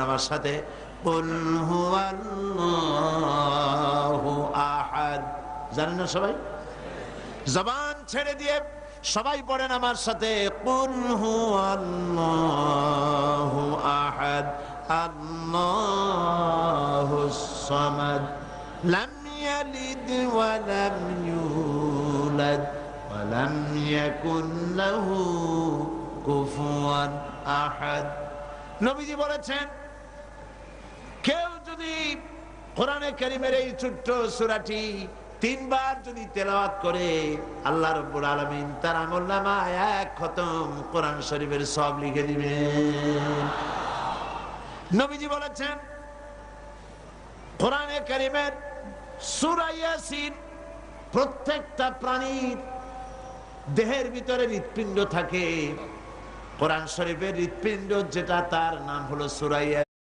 আমার সাথে, কুল হুয়াল্লাহু আহাদ। জানেন না সবাই? জবান ছেড়ে দিয়ে সবাই পড়েন আমার সাথে, কুল হুয়াল্লাহু আহাদ আল্লাহুস সামাদ লাম ইয়ালিদ ওয়া লাম ইউলাদ ওয়া লাম ইয়াকুন লাহু কুফুয়ান আহাদ। নবীজি বলেছেন, কেউ যদি কোরআনে কারীমের এই ছোট্ট সূরাটি 3 বার যদি তেলাওয়াত করে, আল্লাহ রাব্বুল আলামিন তার আমলনামায় 1 খতম কোরআন শরীফের সওয়াব লিখে দিবেন। নবীজি বলেছেন, কোরআনে কারীমের সূরা ইয়াসিন প্রত্যেকটা প্রাণীর দেহের ভিতরে হৃৎপিণ্ড থাকে। কোরআন শরীফের হৃৎপিণ্ড যেটা, তার নাম হলো সূরা ইয়াসিন।